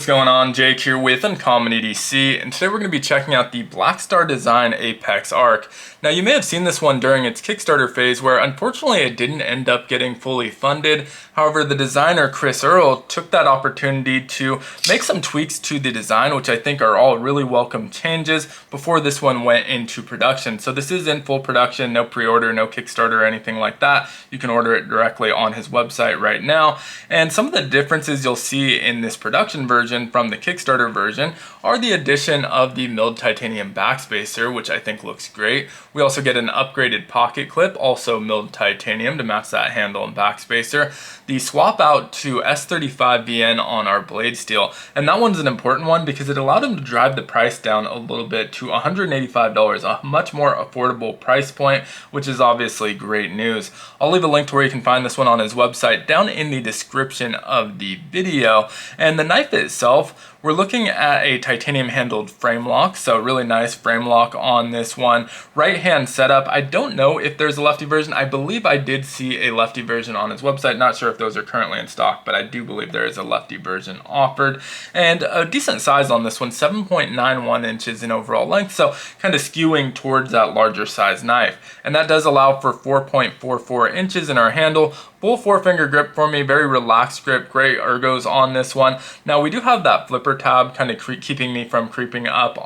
What's going on? Jake here with Uncommon EDC, and today we're going to be checking out the Blackstar Design Apex Arc. Now you may have seen this one during its Kickstarter phase where unfortunately it didn't end up getting fully funded. However, the designer Chris Earl took that opportunity to make some tweaks to the design, which I think are all really welcome changes before this one went into production. So this is in full production, no pre-order, no Kickstarter or anything like that. You can order it directly on his website right now. And some of the differences you'll see in this production version from the Kickstarter version are the addition of the milled titanium backspacer, which I think looks great. We also get an upgraded pocket clip, also milled titanium to match that handle and backspacer. The swap out to S35VN on our blade steel, and that one's an important one because it allowed him to drive the price down a little bit to $185, a much more affordable price point, which is obviously great news. I'll leave a link to where you can find this one on his website down in the description of the video. And the knife itself, we're looking at a titanium handled frame lock, so really nice frame lock on this one. Right hand setup, I don't know if there's a lefty version. I believe I did see a lefty version on his website. Not sure if those are currently in stock, but I do believe there is a lefty version offered. And a decent size on this one, 7.91 inches in overall length, so kind of skewing towards that larger size knife. And that does allow for 4.44 inches in our handle. Full 4-finger grip for me, very relaxed grip, great ergos on this one. Now we do have that flipper tab kind of keeping me from creeping up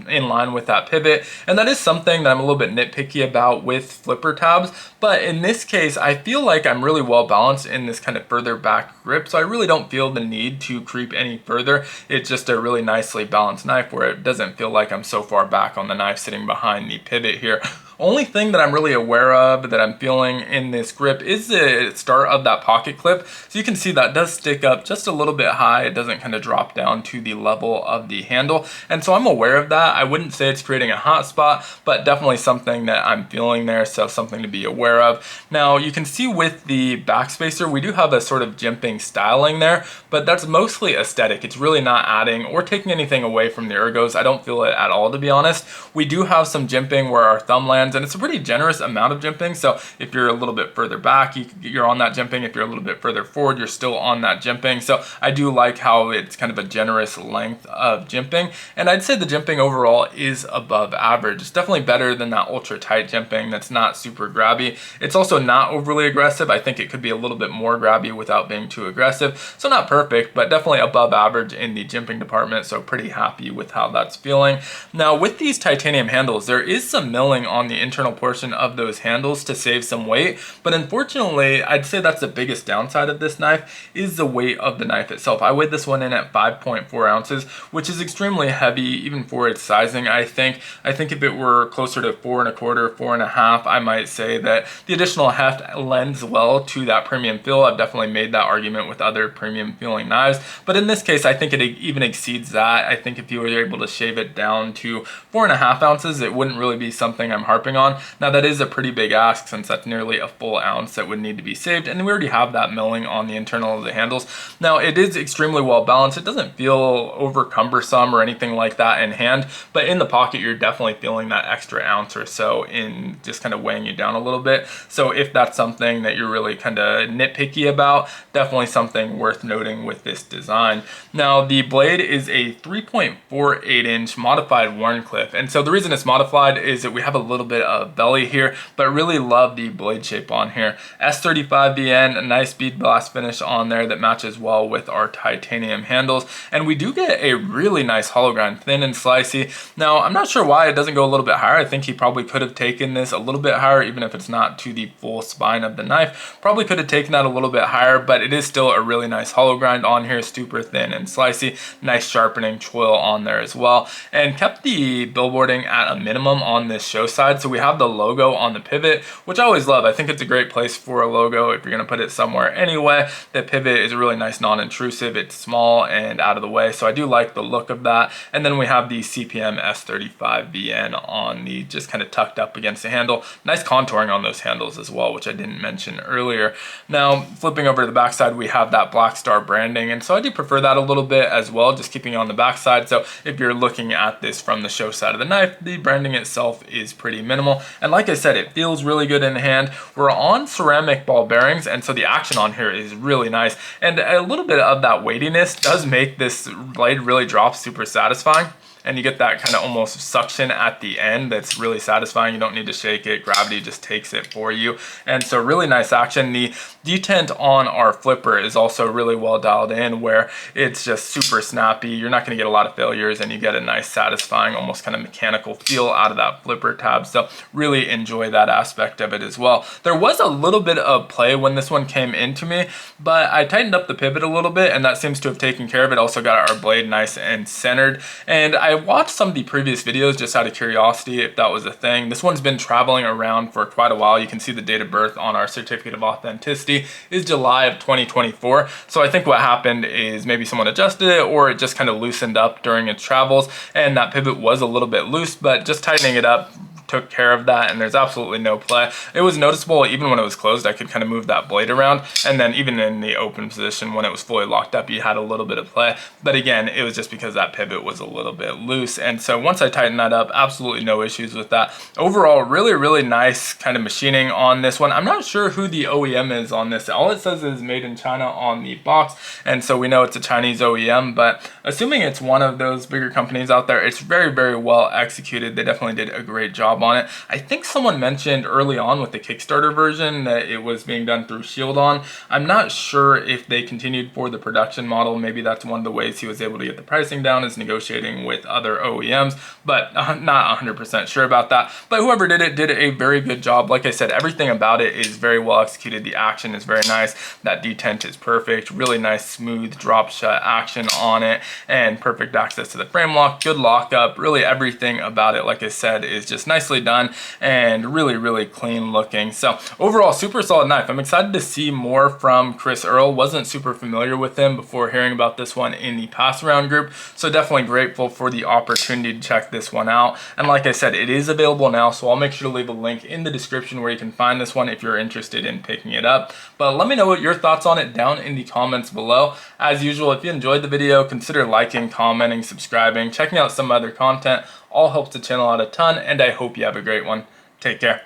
in line with that pivot, and that is something that I'm a little bit nitpicky about with flipper tabs, but in this case I feel like I'm really well balanced in this kind of further back grip, so I really don't feel the need to creep any further. It's just a really nicely balanced knife where it doesn't feel like I'm so far back on the knife sitting behind the pivot here. Only thing that I'm really aware of that I'm feeling in this grip is the start of that pocket clip. So you can see that does stick up just a little bit high. It doesn't kind of drop down to the level of the handle. And so I'm aware of that. I wouldn't say it's creating a hot spot, but definitely something that I'm feeling there. So something to be aware of. Now you can see with the backspacer, we do have a sort of jimping styling there, but that's mostly aesthetic. It's really not adding or taking anything away from the ergos. I don't feel it at all, to be honest. We do have some jimping where our thumb lands, and it's a pretty generous amount of jimping. So if you're a little bit further back, you're on that jimping. If you're a little bit further forward, you're still on that jimping. So I do like how it's kind of a generous length of jimping, and I'd say the jimping overall is above average. It's definitely better than that ultra tight jimping that's not super grabby. It's also not overly aggressive. I think it could be a little bit more grabby without being too aggressive. So not perfect, but definitely above average in the jimping department. So pretty happy with how that's feeling. Now with these titanium handles, there is some milling on the internal portion of those handles to save some weight, but unfortunately I'd say that's the biggest downside of this knife is the weight of the knife itself. I weighed this one in at 5.4 ounces, which is extremely heavy even for its sizing. I think if it were closer to 4.25, 4.5, I might say that the additional heft lends well to that premium feel. I've definitely made that argument with other premium feeling knives, but in this case I think it even exceeds that. I think if you were able to shave it down to 4.5 ounces, it wouldn't really be something I'm harping on. Now that is a pretty big ask since that's nearly a full ounce that would need to be saved, and we already have that milling on the internal of the handles. Now it is extremely well balanced. It doesn't feel over cumbersome or anything like that in hand, but in the pocket you're definitely feeling that extra ounce or so in just kind of weighing you down a little bit. So if that's something that you're really kind of nitpicky about, definitely something worth noting with this design. Now the blade is a 3.48 inch modified Wharncliffe, and so the reason it's modified is that we have a little bit of belly here, but really love the blade shape on here. S35VN, a nice bead blast finish on there that matches well with our titanium handles, and we do get a really nice hollow grind, thin and slicey. Now I'm not sure why it doesn't go a little bit higher. I think he probably could have taken this a little bit higher, even if it's not to the full spine of the knife. Probably could have taken that a little bit higher, but it is still a really nice hollow grind on here, super thin and slicey. Nice sharpening twill on there as well, and kept the billboarding at a minimum on this show side. So we have the logo on the pivot, which I always love. I think it's a great place for a logo if you're going to put it somewhere anyway. The pivot is really nice, non-intrusive. It's small and out of the way, so I do like the look of that. And then we have the CPM S35VN on the just kind of tucked up against the handle. Nice contouring on those handles as well, which I didn't mention earlier. Now flipping over to the backside, we have that Blackstar branding, and so I do prefer that a little bit as well, just keeping it on the backside. So if you're looking at this from the show side of the knife, the branding itself is pretty minimal. minimal. And like I said, it feels really good in the hand. We're on ceramic ball bearings, and so the action on here is really nice. And a little bit of that weightiness does make this blade really drop super satisfying. And you get that kind of almost suction at the end that's really satisfying. You don't need to shake it. Gravity just takes it for you. And so really nice action. The detent on our flipper is also really well dialed in, where it's just super snappy. You're not going to get a lot of failures, and you get a nice satisfying almost kind of mechanical feel out of that flipper tab. So really enjoy that aspect of it as well. There was a little bit of play when this one came into me, but I tightened up the pivot a little bit, and that seems to have taken care of it. Also got our blade nice and centered. And I watched some of the previous videos just out of curiosity if that was a thing. This one's been traveling around for quite a while. You can see the date of birth on our certificate of authenticity is July of 2024. So I think what happened is maybe someone adjusted it, or it just kind of loosened up during its travels, and that pivot was a little bit loose, but just tightening it up took care of that, and there's absolutely no play. It was noticeable even when it was closed. I could kind of move that blade around, and then even in the open position when it was fully locked up, you had a little bit of play. But again, it was just because that pivot was a little bit loose. And so once I tightened that up, absolutely no issues with that. Overall, really nice kind of machining on this one. I'm not sure who the OEM is on this. All it says is made in China on the box, and so we know it's a Chinese OEM, but assuming it's one of those bigger companies out there, it's very well executed. They definitely did a great job on it. I think someone mentioned early on with the Kickstarter version that it was being done through Shieldon. I'm not sure if they continued for the production model. Maybe that's one of the ways he was able to get the pricing down, is negotiating with other OEMs, but not 100% sure about that. But whoever did it did a very good job. Like I said, everything about it is very well executed. The action is very nice. That detent is perfect. Really nice smooth drop shut action on it, and perfect access to the frame lock. Good lockup. Really everything about it, like I said, is just nicely done and really clean looking. So overall, super solid knife. I'm excited to see more from Chris Earl. Wasn't super familiar with him before hearing about this one in the pass around group, so definitely grateful for the opportunity to check this one out. And like I said, it is available now, so I'll make sure to leave a link in the description where you can find this one if you're interested in picking it up. But let me know what your thoughts on it down in the comments below. As usual, if you enjoyed the video, consider liking, commenting, subscribing, checking out some other content. All helps the channel out a ton, and I hope you have a great one. Take care.